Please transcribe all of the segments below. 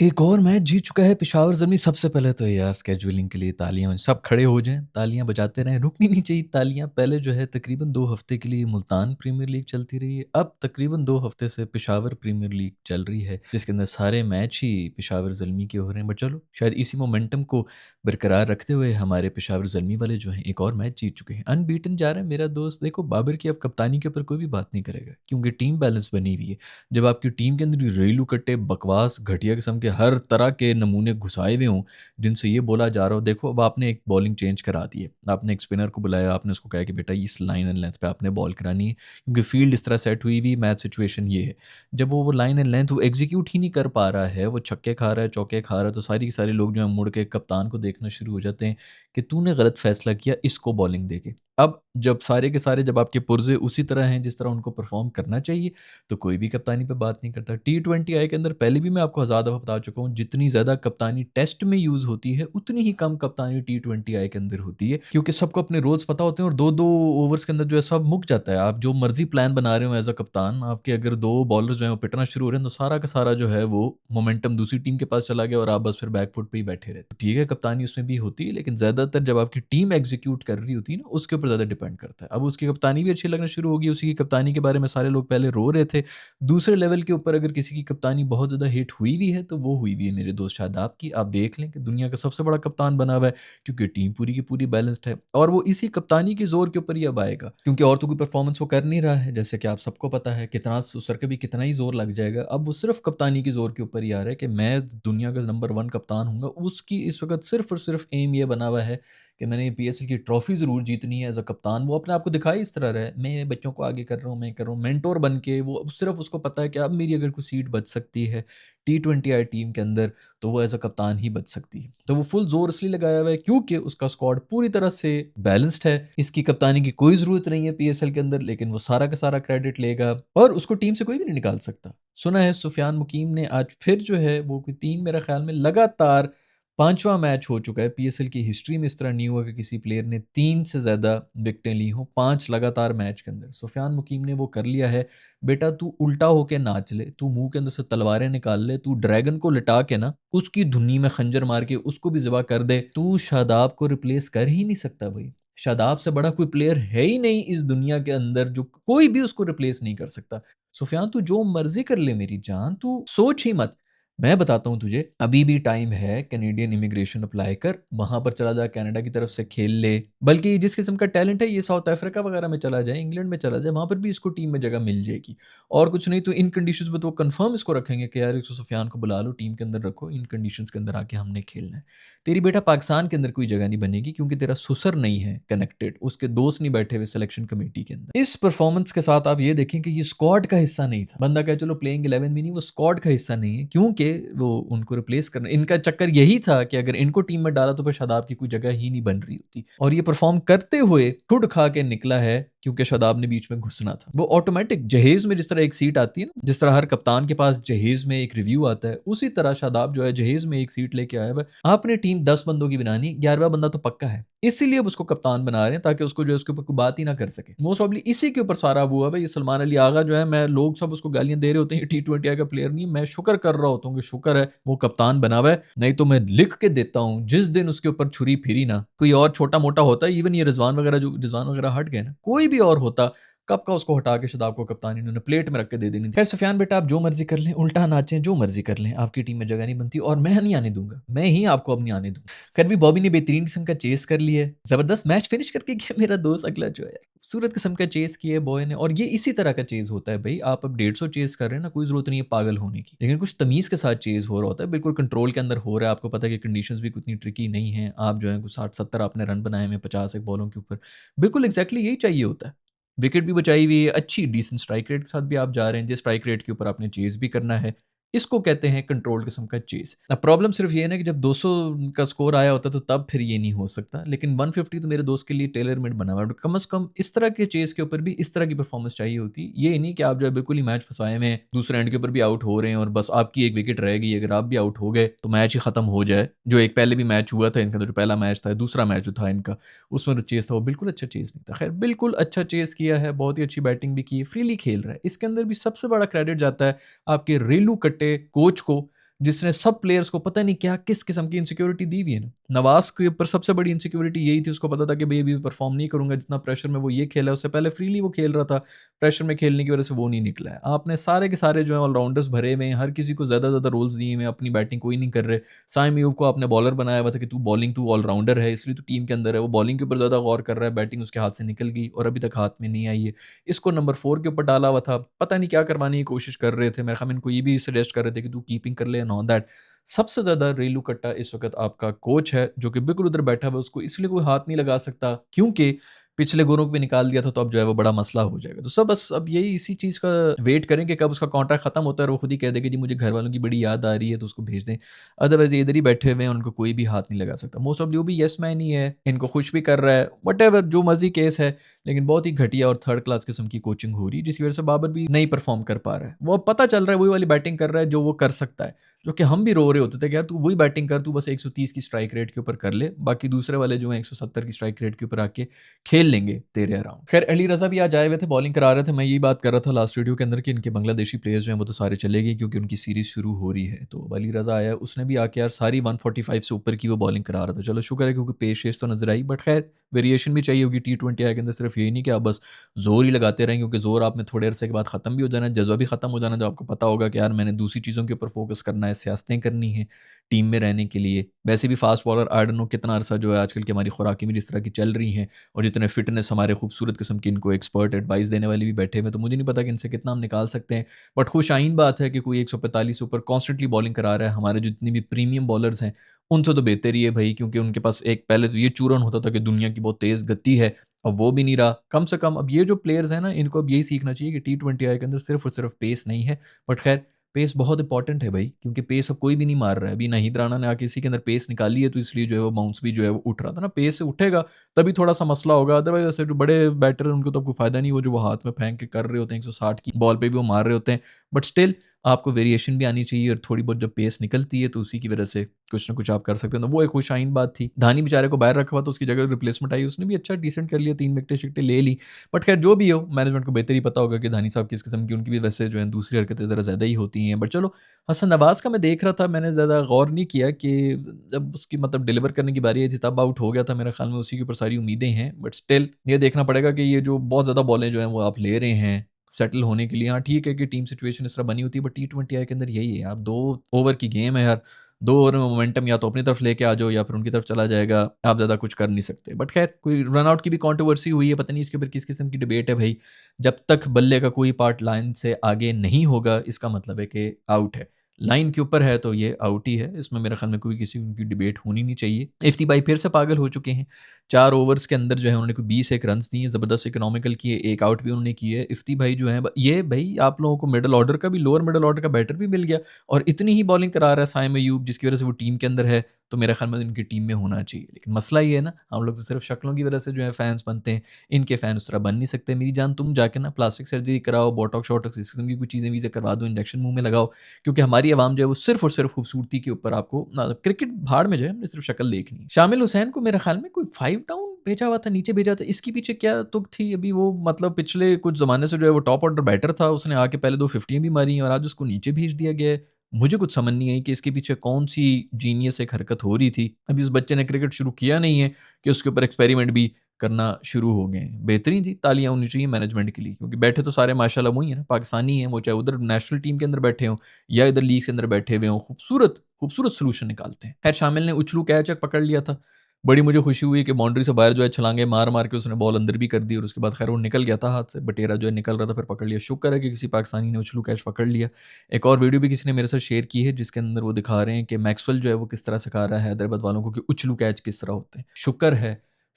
एक और मैच जीत चुका है पेशावर ज़मी। सबसे पहले तो यार स्केड्यूलिंग के लिए तालियाँ सब खड़े हो जाएँ, तालियाँ बजाते रहें, रुकनी नहीं चाहिए तालियाँ। पहले जो है तकरीबन 2 हफ़्ते के लिए मुल्तान प्रीमियर लीग चलती रही है। अब तकरीबन 2 हफ़्ते से पेशावर प्रीमियर लीग चल रही है, जिसके अंदर सारे मैच ही पेशावर ज़ल्मी के हो रहे हैं। बट चलो, शायद इसी मोमेंटम को बरकरार रखते हुए हमारे पेशावर ज़ल्मी वाले जो हैं एक और मैच जीत चुके हैं। अनबीटन जा रहे हैं मेरा दोस्त। देखो, बाबर की अब कप्तानी के ऊपर कोई भी बात नहीं करेगा, क्योंकि टीम बैलेंस बनी हुई है। जब आपकी टीम के अंदर ये रेलू कट्टे, बकवास, घटिया किस्म के हर तरह के नमूने घुसाए हुए हों, जिनसे ये बोला जा रहा हो, देखो अब आपने एक बॉलिंग चेंज करा दी है। आपने एक स्पिनर को बुलाया, आपने उसको कहा कि बेटा इस लाइन एंड लेंथ पे आपने बॉल करानी है, क्योंकि फील्ड इस तरह सेट हुई हुई, मैच सिचुएशन ये है। जब वो लाइन एंड लेंथ वो एग्जीक्यूट ही नहीं कर पा रहा है, वो छक्के खा रहा है, चौके खा रहा है, तो सारी के सारे लोग जो हैं मुड़ के कप्तान को देखना शुरू हो जाते हैं कि तूने गलत फैसला किया इसको बॉलिंग देके। अब जब सारे के सारे जब आपके पुर्जे उसी तरह हैं जिस तरह उनको परफॉर्म करना चाहिए, तो कोई भी कप्तानी पे बात नहीं करता। टी20 आई के अंदर पहले भी मैं आपको हज़ार दफ़ा बता चुका हूँ, जितनी ज़्यादा कप्तानी टेस्ट में यूज़ होती है, उतनी ही कम कप्तानी टी20 आई के अंदर होती है, क्योंकि सबको अपने रोल्स पता होते हैं और 2-2 ओवर्स के अंदर जो है सब मुक जाता है। आप जो मर्ज़ी प्लान बना रहे हो एज़ अ कप्तान, आपके अगर 2 बॉलर्स जो हैं वो पिटना शुरू हो रहे हैं, तो सारा का सारा जो है वो मोमेंटम दूसरी टीम के पास चला गया और आप बस फिर बैक फुट पे ही बैठे रहते। ठीक है, कप्तानी उसमें भी होती है, लेकिन ज़्यादातर जब आपकी टीम एग्ज़ीक्यूट कर रही होती है ना, उसके ऊपर ज़्यादा डिपेंड करता है। अब उसकी कप्तानी भी अच्छी लगना शुरू होगी, उसी की कप्तानी के बारे में सारे लोग पहले रो रहे थे। दूसरे लेवल के ऊपर अगर किसी की कप्तानी बहुत ज़्यादा हिट हुई भी है, तो वो हुई भी है मेरे दोस्त शादाब की। आप देख लें कि दुनिया का सबसे बड़ा कप्तान बना हुआ है, क्योंकि टीम पूरी की पूरी बैलेंस्ड है और वो इसी कप्तानी के ज़ोर के ऊपर ही अब आएगा, क्योंकि और तो कोई परफॉर्मेंस वो कर नहीं रहा है। जैसे कि आप सबको पता है कितना सर के भी कितना ही ज़ोर लग जाएगा। अब वो सिर्फ़ कप्तानी के ज़ोर के ऊपर ही आ रहा है कि मैं दुनिया का नंबर 1 कप्तान हूँगा। उसकी इस वक़्त सिर्फ़ और सिर्फ़ एम ये बना हुआ है कि मैंने पीएसएल की ट्रॉफ़ी ज़रूर जीतनी है एज़ अ कप्तान। वो अपने आप को दिखाई इस तरह रहा है, मैं बच्चों को आगे कर रहा हूँ, मैं कर रहा हूँ, मेंटर बन के। वो सिर्फ़ उसको पता है कि अब मेरी अगर कोई सीट बच सकती है टी20 आई टीम के अंदर, तो वो एज़ अ कप्तान ही बच सकती है। तो वो फुल ज़ोर इसलिए लगाया हुआ है क्योंकि उसका स्क्वाड पूरी तरह से बैलेंस्ड है। इसकी कप्तानी की कोई ज़रूरत नहीं है पीएसएल के अंदर, लेकिन वो सारा का सारा क्रेडिट लेगा और उसको टीम से कोई भी नहीं निकाल सकता। सुना है सुफियान मुकीम ने आज फिर जो है वो कोई 3 मेरा ख़्याल में लगातार 5वाँ मैच हो चुका है। पीएसएल की हिस्ट्री में इस तरह नहीं हुआ कि किसी प्लेयर ने 3 से ज़्यादा विकेटें ली हों 5 लगातार मैच के अंदर। सुफियान मुकीम ने वो कर लिया है। बेटा तू उल्टा होके नाच ले, तू मुँह के अंदर से तलवारें निकाल ले, तू ड्रैगन को लिटा के ना उसकी धुन्नी में खंजर मार के उसको भी ज़िबा कर दे। तू शादाब को रिप्लेस कर ही नहीं सकता भई। शादाब से बड़ा कोई प्लेयर है ही नहीं इस दुनिया के अंदर, जो कोई भी उसको रिप्लेस नहीं कर सकता। सुफियान तू जो मर्ज़ी कर ले मेरी जान, तू सोच ही मत। मैं बताता हूँ तुझे, अभी भी टाइम है, कैनेडियन इमिग्रेशन अप्लाई कर, वहाँ पर चला जा, कनाडा की तरफ से खेल ले। बल्कि जिस किस्म का टैलेंट है ये साउथ अफ्रीका वगैरह में चला जाए, इंग्लैंड में चला जाए, वहाँ पर भी इसको टीम में जगह मिल जाएगी। और कुछ नहीं तो इन कंडीशंस में तो वो कन्फर्म इसको रखेंगे कि यार इसको सुफियान को बुला लो, टीम के अंदर रखो, इन कंडीशंस के अंदर आके हमने खेलना है। तेरी बेटा पाकिस्तान के अंदर कोई जगह नहीं बनेगी, क्योंकि तेरा ससुर नहीं है कनेक्टेड, उसके दोस्त नहीं बैठे हुए सिलेक्शन कमेटी के अंदर। इस परफॉर्मेंस के साथ आप ये देखें कि ये स्क्वाड का हिस्सा नहीं था। बंदा कहे चलो प्लेइंग 11 भी नहीं, वो स्क्वाड का हिस्सा नहीं है, क्योंकि वो उनको रिप्लेस करना, इनका चक्कर यही था कि अगर इनको टीम में डाला तो फिर शादाब की कोई जगह ही नहीं बन रही होती। और ये परफॉर्म करते हुए ठुड खा के निकला है, क्योंकि शादाब ने बीच में घुसना था। वो ऑटोमेटिक जहेज में जिस तरह एक सीट आती है ना, जिस तरह हर कप्तान के पास जहेज में एक रिव्यू आता है, उसी तरह शादाब जो है जहेज में एक सीट लेके आया हुआ है। आपने टीम 10 बंदों की बनानी, 11वां बंदा तो पक्का है, इसीलिए अब उसको कप्तान बना रहे हैं ताकि उसको जो है उसके ऊपर कोई बात ही ना कर सके। मोस्ट प्रॉब्ली इसी के ऊपर सारा हुआ है। ये सलमान अली आगा जो है, मैं लोग सब उसको गालियां दे रहे होते हैं टी20 का प्लेयर नहीं, मैं शुक्र कर रहा होता हूँ कि शुक्र है वो कप्तान बना हुआ है। नहीं तो मैं लिख के देता हूँ, जिस दिन उसके ऊपर छुरी फिरी ना, कोई और छोटा मोटा होता, इवन ये रिजवान वगैरह, जो रिजवान वगैरह हट गए ना, कोई भी और होता, कब का उसको हटा के शादाब को कप्तानी इन्होंने प्लेट में रख के दे देनी थी। खैर सुफियान बेटा, आप जो मर्जी कर लें, उल्टा नाचें, जो मर्जी कर लें, आपकी टीम में जगह नहीं बनती और मैं नहीं आने दूंगा, मैं ही आपको अब नहीं आने दूंगा। खैर भी बॉबी ने बेहतरीन किस्म का चेस कर लिया है, जबरदस्त मैच फिनिश करके गया मेरा दोस्त अगला जो है, खूबसूरत किस्म का चेस किया है बॉय ने। और ये इसी तरह का चेस होता है भाई, आप अब 150 चेस कर रहे हैं ना, कोई जरूरत नहीं है पागल होने की, लेकिन कुछ तमीज के साथ चेस हो रहा होता है, बिल्कुल कंट्रोल के अंदर हो रहा है। आपको पता है कि कंडीशंस भी उतनी ट्रिकी नहीं है, आप जो है 60-70 आपने रन बनाए हैं 50 एक बॉलों के ऊपर, बिल्कुल एग्जैक्टली यही चाहिए होता है। विकेट भी बचाई हुई है, अच्छी डिसेंट स्ट्राइक रेट के साथ भी आप जा रहे हैं, जिस स्ट्राइक रेट के ऊपर आपने चेज़ भी करना है, इसको कहते हैं कंट्रोल्ड किस्म का चेज़। अब प्रॉब्लम सिर्फ ये है ना कि जब 200 का स्कोर आया होता तो तब फिर ये नहीं हो सकता, लेकिन 150 तो मेरे दोस्त के लिए टेलर मेड बना हुआ है। कम से कम इस तरह के चेज़ के ऊपर भी इस तरह की परफॉर्मेंस चाहिए होती। ये नहीं कि आप जो है बिल्कुल ही मैच फँसाए हुए हैं, दूसरे एंड के ऊपर भी आउट हो रहे हैं और बस आपकी एक विकेट रह गई, अगर आप भी आउट हो गए तो मैच ही खत्म हो जाए। जो एक पहले भी मैच हुआ था इनका, जो पहला मैच था, दूसरा मैच जो था इनका, उसमें जो चेज़ था वो बिल्कुल अच्छा चेज़ नहीं था। खैर बिल्कुल अच्छा चेज़ किया है, बहुत ही अच्छी बैटिंग भी की है, फ्रीली खेल रहा है। इसके अंदर भी सबसे बड़ा क्रेडिट जाता है आपके रेलू कट्टे कोच को, जिसने सब प्लेयर्स को पता नहीं क्या किस किस्म की इनसिक्योरिटी दी हुई है ना। नवाज़ के ऊपर सबसे बड़ी इनसिक्योरिटी यही थी, उसको पता था कि भई अभी परफ़ॉर्म नहीं करूँगा जितना प्रेशर में वो ये खेला है, उससे पहले फ्रीली वो खेल रहा था, प्रेशर में खेलने की वजह से वो नहीं निकला है। आपने सारे के सारे जो हैं ऑलराउंडर्स भरे हुए हैं, हर किसी को ज़्यादा-ज़्यादा रोल्स दिए हुए हैं, अपनी बैटिंग कोई नहीं कर रहे। साइम अयूब को आपने बॉलर बनाया हुआ था कि तू ऑलराउंडर है, इसलिए तू टीम के अंदर है। वो बॉलिंग के ऊपर ज़्यादा गौर कर रहा है, बैटिंग उसके हाथ से निकल गई और अभी तक हाथ में नहीं आई है। इसको नंबर 4 के ऊपर डाला हुआ था, पता नहीं क्या करवाने की कोशिश कर रहे थे। मेरे ख़्याल में इनको ये भी सजेस्ट कर रहे थे कि तू कीपिंग कर ले एंड ऑल दैट। सबसे ज़्यादा रेलू कट्टा इस वक़्त आपका कोच है, जो कि बिल्कुल उधर बैठा हुआ है, उसको इसलिए कोई हाथ नहीं लगा सकता क्योंकि पिछले गुरों को भी निकाल दिया था, तो अब जो है वो बड़ा मसला हो जाएगा। तो सब बस अब यही इसी चीज़ का वेट करें कि कब उसका कॉन्ट्रैक्ट खत्म होता है और वो खुद ही कह दे कि जी मुझे घरवालों की बड़ी याद आ रही है, तो उसको भेज दें। अदरवाइज़ ये इधर ही बैठे हुए हैं, उनको कोई भी हाथ नहीं लगा सकता। मोस्ट ऑफ़ वो भी येस मैन ही है, इनको खुश भी कर रहा है, व्हाटएवर जो मर्ज़ी केस है, लेकिन बहुत ही घटिया और थर्ड क्लास किस्म की कोचिंग हो रही है, जिसकी वज़ह से बाबर भी नहीं परफ़ॉर्म कर पा रहा है। वो अब पता चल रहा है वही वाली बैटिंग कर रहा है जो वो कर सकता है। जो कि हम भी रो रहे होते थे कि यार तू वही बैटिंग कर, तू बस 130 की स्ट्राइक रेट के ऊपर कर ले, बाकी दूसरे वाले जो हैं 170 की स्ट्राइक रेट के ऊपर आके खेल लेंगे तेरे अराउंड। खैर अली रज़ा भी आज आए हुए थे, बॉलिंग करा रहे थे। मैं यही बात कर रहा था लास्ट वीडियो के अंदर कि इनके बांग्लादेशी प्लेयर्स जो हैं वो तो सारे चले गए क्योंकि उनकी सीरीज़ शुरू हो रही है। तो अब अली रज़ा आया, उसने भी आके यार सारी 145 से ऊपर की वो बॉलिंग करा रहा था। चलो शुक्र है क्योंकि पेस-शेस तो नज़र आई, बट खैर वेरिएशन भी चाहिए होगी टी20 आई के अंदर। सिर्फ यही नहीं कि आप बस ज़ोर ही लगाते रहें, क्योंकि ज़ोर आप में थोड़े अरसे के बाद ख़त्म भी हो जाना है, जज़्बा भी ख़त्म हो जाना है, जब आपको पता होगा कि यार मैंने दूसरी चीज़ों के ऊपर फ़ोकस करना है, सियासतें करनी है टीम में रहने के लिए। वैसे भी fast bowler I don't know कितना अरसा जो है आजकल की हमारी खुराकें भी जिस तरह की चल रही हैं और जितने फ़िटनेस हमारे खूबसूरत किस्म की इनको एक्सपर्ट एडवाइस देने वाले भी बैठे हुए हैं, तो मुझे नहीं पता कि इनसे कितना हम निकाल सकते हैं। बट खुशाइन बात है कि कोई 145 से ऊपर कॉन्स्टेंटली बॉलिंग करा रहा है। हमारे जितनी भी प्रीमियम बॉलर्स हैं, उनसे तो बेहतर ही है भई, क्योंकि उनके पास एक पहले तो ये चूरन होता था कि दुनिया की बहुत तेज़ गति है, अब वो भी नहीं रहा। कम से कम अब ये जो प्लेयर्स हैं ना, इनको अब यही सीखना चाहिए कि टी20 आई के अंदर सिर्फ़ और सिर्फ़ पेस नहीं है। बट खैर पेस बहुत इंपॉर्टेंट है भाई, क्योंकि पेस अब कोई भी नहीं मार रहा है। अभी नाहिद राणा ने आके इसी के अंदर पेस निकाली है, तो इसलिए जो है वो बाउंस भी जो है वो उठ रहा था ना। पेस से उठेगा तभी थोड़ा-सा मसला होगा, अदरवाइज़ ऐसे जो बड़े बैटर हैं उनको तो कोई फ़ायदा नहीं, वो जो वो हाथ में फेंक के कर रहे होते हैं 160 की बॉल पे भी वो मार रहे होते हैं। बट स्टिल आपको वेरिएशन भी आनी चाहिए और थोड़ी बहुत जब पेस निकलती है तो उसी की वजह से कुछ ना कुछ आप कर सकते हैं। तो वो एक खुशाइन बात थी। धानी बेचारे को बाहर रखा हुआ, तो उसकी जगह रिप्लेसमेंट आई, उसने भी अच्छा डिसेंट कर लिया, 3 विकेटें-शिकेटें ले ली। बट खैर जो भी हो, मैनेजमेंट को बेहतर ही पता होगा कि धानी साहब किस किस्म की, उनकी भी वैसे जो है दूसरी हरकतें ज़रा ज़्यादा ही होती हैं। बट चलो, हसन नवाज़ का मैं देख रहा था, मैंने ज़्यादा गौर नहीं किया कि जब उसकी मतलब डिलीवर करने की बारी आई थी तब आउट हो गया था। मेरे ख्याल में उसी के ऊपर सारी उम्मीदें हैं। बट स्टिल ये देखना पड़ेगा कि ये जो बहुत ज़्यादा बॉलें जो हैं वो आप ले रहे हैं सेटल होने के लिए। हाँ, ठीक है कि टीम सिचुएशन इस तरह बनी होती है, बट टी20 आई के अंदर यही है यार, 2 ओवर की गेम है यार। 2 ओवर में मोमेंटम या तो अपनी तरफ लेके आ जाओ या फिर उनकी तरफ चला जाएगा, आप ज़्यादा कुछ कर नहीं सकते। बट खैर कोई रन आउट की भी कंट्रोवर्सी हुई है, पता नहीं इसके ऊपर किस किस्म की डिबेट है भई। जब तक बल्ले का कोई पार्ट लाइन से आगे नहीं होगा, इसका मतलब है कि आउट है। लाइन के ऊपर है तो ये आउट ही है, इसमें मेरे ख्याल में कोई किसी उनकी डिबेट होनी नहीं चाहिए। इफ्ती भाई फिर से पागल हो चुके हैं। 4 ओवर्स के अंदर जो है उन्होंने कोई 20 एक रन्स दिए, ज़बरदस्त इकोनॉमिकल किए, एक आउट भी उन्होंने किए। इफ्ती भाई जो हैं ये भई आप लोगों को मिडल ऑर्डर का भी, लोअर मिडल ऑर्डर का बैटर भी मिल गया और इतनी ही बॉलिंग करा रहा है साइम अयूब, जिसकी वज़ह से वो टीम के अंदर है, तो मेरे ख्याल में इनकी टीम में होना चाहिए। लेकिन मसला ये है ना, हम लोग तो सिर्फ़ शक्लों की वज़ह से जो है फैन्स बनते हैं, इनके फैन उस तरह बन नहीं सकते। मेरी जान तुम जाके ना प्लास्टिक सर्जरी कराओ, बोटॉक्स-वोटॉक्स इस किस्म की कुछ चीज़ें-वीज़ें करवा दो, इंजेक्शन मुँह में लगाओ, क्योंकि हमारी आवाम जो है वो सिर्फ़ और सिर्फ़ खूबसूरती के ऊपर आपको ना क्रिकेट भाड़ में जाए, हमने सिर्फ़ शक्ल देखनी है। शामिल हुसैन को मेरे ख़्याल में कोई 5 डाउन भेजा हुआ था, नीचे भेजा था। इसके पीछे क्या तुक थी? अभी वो मतलब पिछले कुछ ज़माने से जो है वो टॉप ऑर्डर बैटर था, उसने आके पहले 2 फिफ्टियाँ भी मारी हैं और आज उसको नीचे भेज दिया गया है। मुझे कुछ समझ नहीं आई कि इसके पीछे कौन-सी जीनियस एक हरकत हो रही थी। अभी उस बच्चे ने क्रिकेट शुरू किया नहीं है कि उसके ऊपर एक्सपेरिमेंट भी करना शुरू हो गए हैं। बेहतरीन थी, तालियाँ होनी चाहिए मैनेजमेंट के लिए, क्योंकि बैठे तो सारे माशाल्लाह वही हैं ना, पाकिस्तानी हैं, वो चाहे उधर नेशनल टीम के अंदर बैठे हों या इधर लीग के अंदर बैठे हुए हों, खूबसूरत खूबसूरत सॉल्यूशन निकालते हैं। खैर शामिल ने उछलू कैच एक पकड़ लिया था। बड़ी मुझे खुशी हुई कि बाउंड्री से बाहर जो है छलांगे मार-मार के उसने बॉल अंदर भी कर दी और उसके बाद खैर वो निकल गया था हाथ से, बटेरा जो है निकल रहा था, फिर पकड़ लिया। शुक्र है कि किसी पाकिस्तानी ने उछलू कैच पकड़ लिया। एक और वीडियो भी किसी ने मेरे साथ शेयर की है जिसके अंदर वो दिखा रहे हैं कि मैक्सवेल जो है वो किस तरह सिखा रहा है हैदराबाद वालों को कि उछलू कैच किस तरह होते हैं।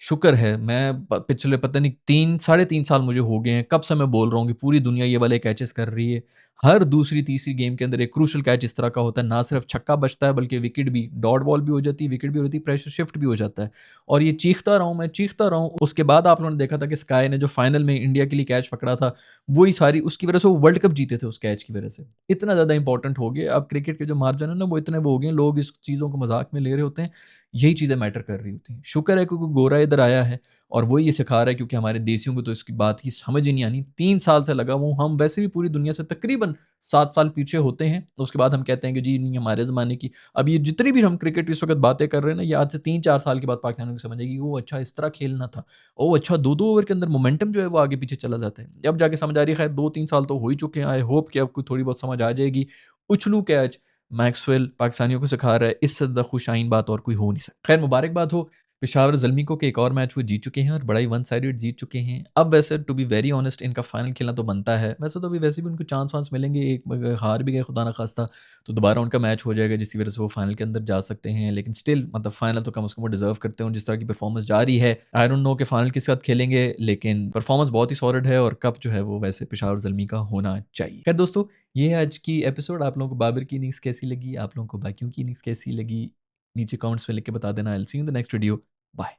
शुक्र है मैं पिछले पता नहीं 3 साढ़े 3 साल मुझे हो गए हैं, कब से मैं बोल रहा हूँ कि पूरी दुनिया ये वाले कैचेस कर रही है। हर दूसरी तीसरी गेम के अंदर एक क्रूशियल कैच इस तरह का होता है, ना सिर्फ छक्का बजता है बल्कि विकेट भी, डॉट बॉल भी हो जाती है, विकेट भी होती है, प्रेशर शिफ्ट भी हो जाता है। और ये चीखता रहा हूँ मैं, चीखता रहा हूँ। उसके बाद आप लोगों ने देखा था कि स्काई ने जो फाइनल में इंडिया के लिए कैच पकड़ा था, वही सारी उसकी वजह से वो वर्ल्ड कप जीते थे उस कैच की वजह से। इतना ज़्यादा इंपॉर्टेंट हो गया अब क्रिकेट के जो मार्जिन है ना वो इतने वो हो गए हैं, लोग इस चीज़ों को मजाक में ले रहे होते हैं, यही चीज़ें मैटर कर रही होती हैं। शुक्र है कि कोई गोरा इधर आया है और वो ये सिखा रहा है, क्योंकि हमारे देसियों को तो इसकी बात ही समझ ही नहीं आनी। 3 साल से लगा हुआ हूँ, हम वैसे भी पूरी दुनिया से तकरीबन 7 साल पीछे होते हैं। उसके बाद हम कहते हैं कि जी नहीं, हमारे ज़माने की अब ये जितनी भी हम क्रिकेट इस वक़्त बातें कर रहे हैं ना, ये आज से 3-4 साल के बाद पाकिस्तानियों को समझ आएगी कि ओह! अच्छा इस तरह खेलना था। ओह! अच्छा 2-2 ओवर के अंदर मोमेंटम जो है वो आगे-पीछे चला जाता है। अब जाके समझ आ रही है, खैर 2-3 साल तो हो ही चुके हैं, आई होप कि आपको थोड़ी बहुत समझ आ जाएगी। उछलू कैच, मैक्सवेल पाकिस्तानियों को सिखा रहा है, इससे ज़्यादा खुशाइन बात और कोई हो नहीं सकती। खैर मुबारकबाद हो पेशावर ज़ल्मी को कि एक और मैच वो जीत चुके हैं और बड़ा ही वन साइडेड जीत चुके हैं। अब वैसे टू बी वेरी ऑनेस्ट इनका फाइनल खेलना तो बनता है। वैसे तो अभी वैसे भी उनको चांस-वांस मिलेंगे, एक अगर हार भी गए खुदा ना खास्ता तो दोबारा उनका मैच हो जाएगा, जिसकी वजह से वो फाइनल के अंदर जा सकते हैं। लेकिन स्टिल मतलब फाइनल तो कम से कम वो डिज़र्व करते हैं, और जिस तरह की परफॉर्मेंस जारी है, आई डोंट नो कि फाइनल किसके साथ खेलेंगे, लेकिन परफॉर्मेंस बहुत ही सॉलिड है और कप जो है वो वैसे पेशावर ज़ल्मी का होना चाहिए। खैर दोस्तों, ये है आज की एपिसोड। आप लोगों को बाबर की इनिंग्स कैसी लगी? आप लोगों को बाकियों की इनिंग्स कैसी लगी? नीचे कमेंट्स में लिख के बता देना। I will see you in the next video. Bye.